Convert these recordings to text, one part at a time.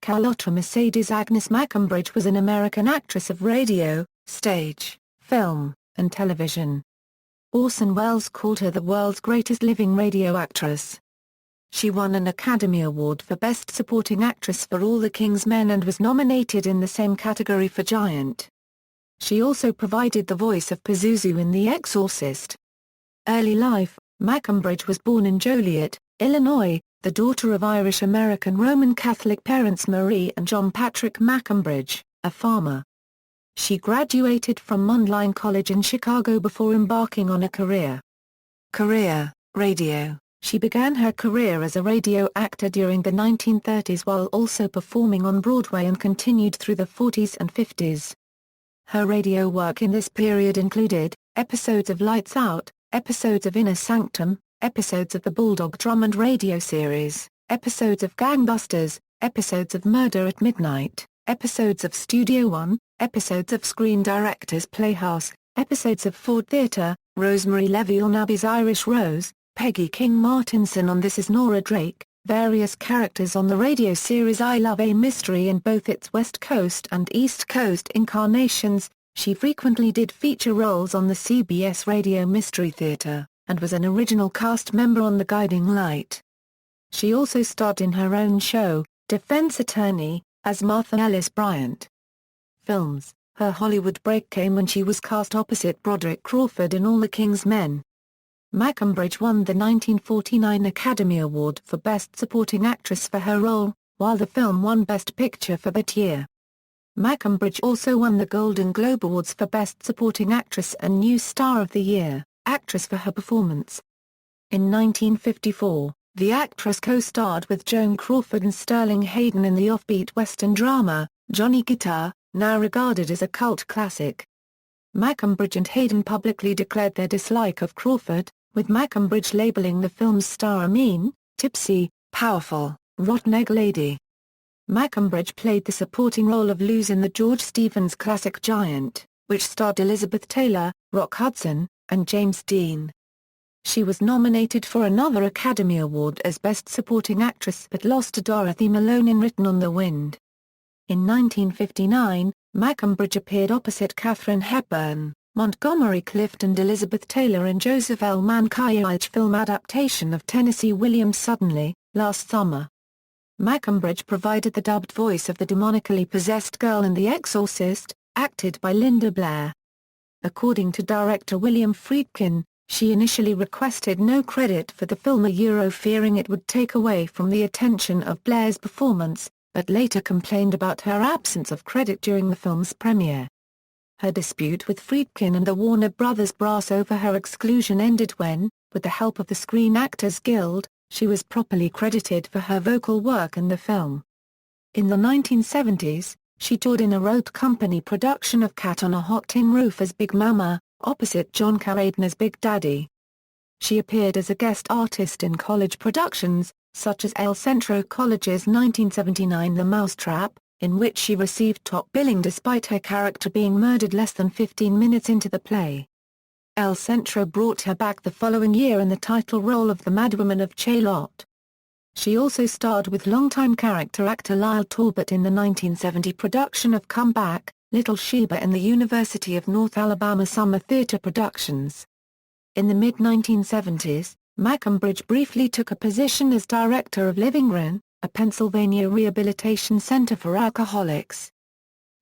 Carlotta Mercedes Agnes McCambridge was an American actress of radio, stage, film, and television. Orson Welles called her the world's greatest living radio actress. She won an Academy Award for Best Supporting Actress for All the King's Men and was nominated in the same category for Giant. She also provided the voice of Pazuzu in The Exorcist. Early life: McCambridge was born in Joliet, Illinois, the daughter of Irish-American Roman Catholic parents Marie and John Patrick McCambridge, a farmer. She graduated from Mundelein College in Chicago before embarking on a career. Radio. She began her career as a radio actor during the 1930s while also performing on Broadway and continued through the 40s and 50s. Her radio work in this period included episodes of Lights Out, episodes of Inner Sanctum, episodes of the Bulldog Drummond radio series, episodes of Gangbusters, episodes of Murder at Midnight, episodes of Studio One, episodes of Screen Directors Playhouse, episodes of Ford Theatre, Rosemary Levy on Abby's Irish Rose, Peggy King Martinson on This Is Nora Drake, various characters on the radio series I Love a Mystery in both its West Coast and East Coast incarnations. She frequently did feature roles on the CBS Radio Mystery Theater, and was an original cast member on The Guiding Light. She also starred in her own show, Defense Attorney, as Martha Ellis Bryant. Films: her Hollywood break came when she was cast opposite Broderick Crawford in All the King's Men. McCambridge won the 1949 Academy Award for Best Supporting Actress for her role, while the film won Best Picture for that year. McCambridge also won the Golden Globe Awards for Best Supporting Actress and New Star of the Year, actress for her performance. In 1954, the actress co-starred with Joan Crawford and Sterling Hayden in the offbeat Western drama, Johnny Guitar, now regarded as a cult classic. McCambridge and Hayden publicly declared their dislike of Crawford, with McCambridge labeling the film's star a mean, tipsy, powerful, rotten-egg lady. McCambridge played the supporting role of Luz in the George Stevens classic Giant, which starred Elizabeth Taylor, Rock Hudson, and James Dean. She was nominated for another Academy Award as Best Supporting Actress but lost to Dorothy Malone in Written on the Wind. In 1959, McCambridge appeared opposite Katharine Hepburn, Montgomery Clift and Elizabeth Taylor in Joseph L. Mankiewicz's film adaptation of Tennessee Williams' Suddenly, Last Summer. McCambridge provided the dubbed voice of the demonically possessed girl in The Exorcist, acted by Linda Blair. According to director William Friedkin, she initially requested no credit for the film fearing it would take away from the attention of Blair's performance, but later complained about her absence of credit during the film's premiere. Her dispute with Friedkin and the Warner Brothers brass over her exclusion ended when, with the help of the Screen Actors Guild, she was properly credited for her vocal work in the film. In the 1970s, she toured in a road company production of Cat on a Hot Tin Roof as Big Mama, opposite John Carradine as Big Daddy. She appeared as a guest artist in college productions, such as El Centro College's 1979 The Mousetrap, in which she received top billing despite her character being murdered less than 15 minutes into the play. El Centro brought her back the following year in the title role of the Madwoman of Chaillot. She also starred with longtime character actor Lyle Talbot in the 1970 production of Come Back, Little Sheba in the University of North Alabama Summer Theater Productions. In the mid-1970s, McCambridge briefly took a position as director of Living Room, a Pennsylvania rehabilitation center for alcoholics.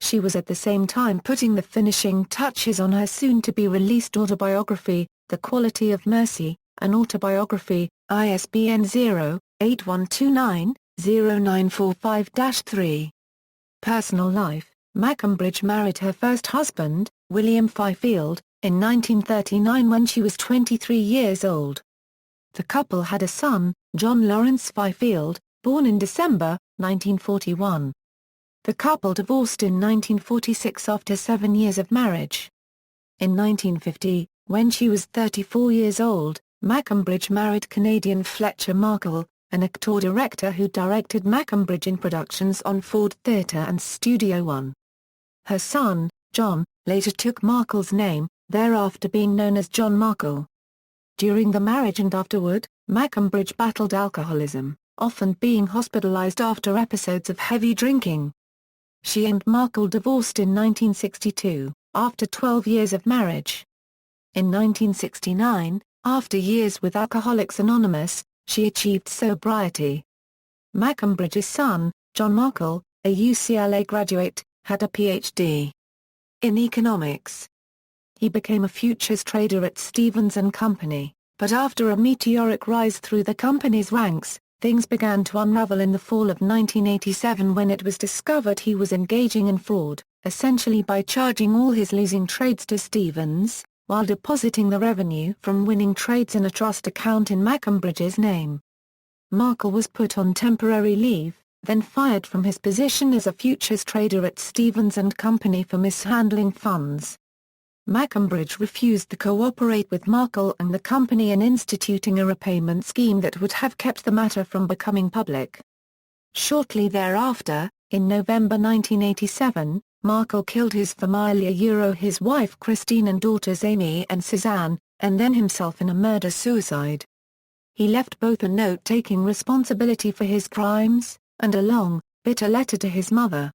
She was at the same time putting the finishing touches on her soon-to-be-released autobiography, The Quality of Mercy, an autobiography, ISBN 0-8129-0945-3. Personal life: McCambridge married her first husband, William Fifield, in 1939 when she was 23 years old. The couple had a son, John Lawrence Fifield, born in December, 1941. The couple divorced in 1946 after 7 years of marriage. In 1950, when she was 34 years old, McCambridge married Canadian Fletcher Markle, an actor-director who directed McCambridge in productions on Ford Theatre and Studio One. Her son, John, later took Markle's name, thereafter being known as John Markle. During the marriage and afterward, McCambridge battled alcoholism, often being hospitalized after episodes of heavy drinking. She and Markle divorced in 1962, after 12 years of marriage. In 1969, after years with Alcoholics Anonymous, she achieved sobriety. McCambridge's son, John Markle, a UCLA graduate, had a Ph.D. in economics. He became a futures trader at Stevens & Company, but after a meteoric rise through the company's ranks, things began to unravel in the fall of 1987 when it was discovered he was engaging in fraud, essentially by charging all his losing trades to Stevens, while depositing the revenue from winning trades in a trust account in McCambridge's name. Markle was put on temporary leave, then fired from his position as a futures trader at Stevens & Company for mishandling funds. McCambridge refused to cooperate with Markle and the company in instituting a repayment scheme that would have kept the matter from becoming public. Shortly thereafter, in November 1987, Markle killed his famiglia, his wife Christine and daughters Amy and Suzanne, and then himself in a murder-suicide. He left both a note taking responsibility for his crimes, and a long, bitter letter to his mother.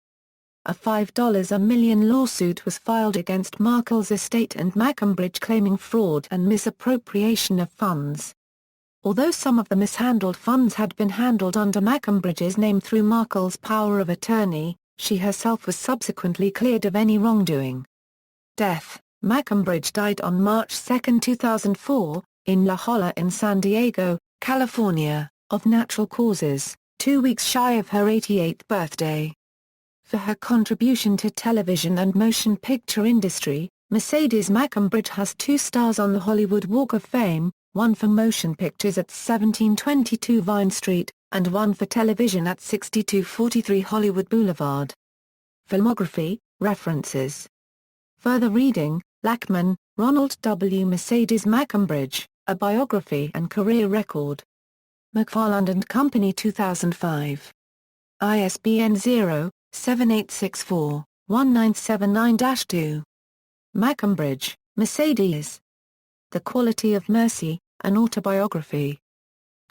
A $5 a million lawsuit was filed against Markle's estate and McCambridge claiming fraud and misappropriation of funds. Although some of the mishandled funds had been handled under McCambridge's name through Markle's power of attorney, she herself was subsequently cleared of any wrongdoing. Death: McCambridge died on March 2, 2004, in La Jolla in San Diego, California, of natural causes, 2 weeks shy of her 88th birthday. For her contribution to television and motion picture industry, Mercedes McCambridge has 2 stars on the Hollywood Walk of Fame, one for motion pictures at 1722 Vine Street, and one for television at 6243 Hollywood Boulevard. Filmography, references. Further reading, Lackman, Ronald W. Mercedes McCambridge, A Biography and Career Record. McFarland & Company 2005. ISBN 0-7864-1979-2. McCambridge, Mercedes. The Quality of Mercy, An Autobiography.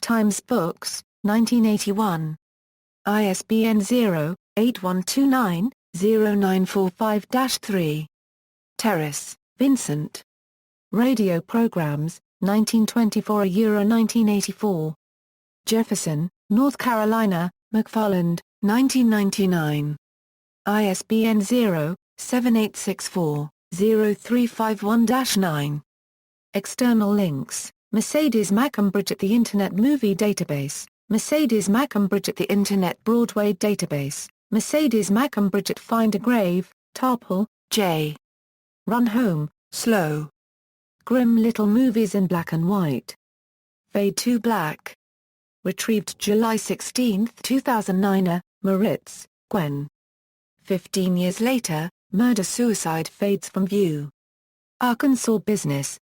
Times Books, 1981. ISBN 0-8129-0945-3. Terrace, Vincent. Radio Programs, 1924–1984. Jefferson, North Carolina, McFarland, 1999. ISBN 0-7864-0351-9. External links: Mercedes McCambridge at the Internet Movie Database, Mercedes McCambridge at the Internet Broadway Database, Mercedes McCambridge at Find a Grave, Tarple, J. Run Home, Slow. Grim Little Movies in Black and White. Fade to Black. Retrieved July 16, 2009. Moritz, Gwen. 15 years later, Murder-Suicide fades from view. Arkansas Business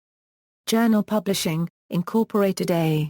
Journal Publishing, Incorporated A.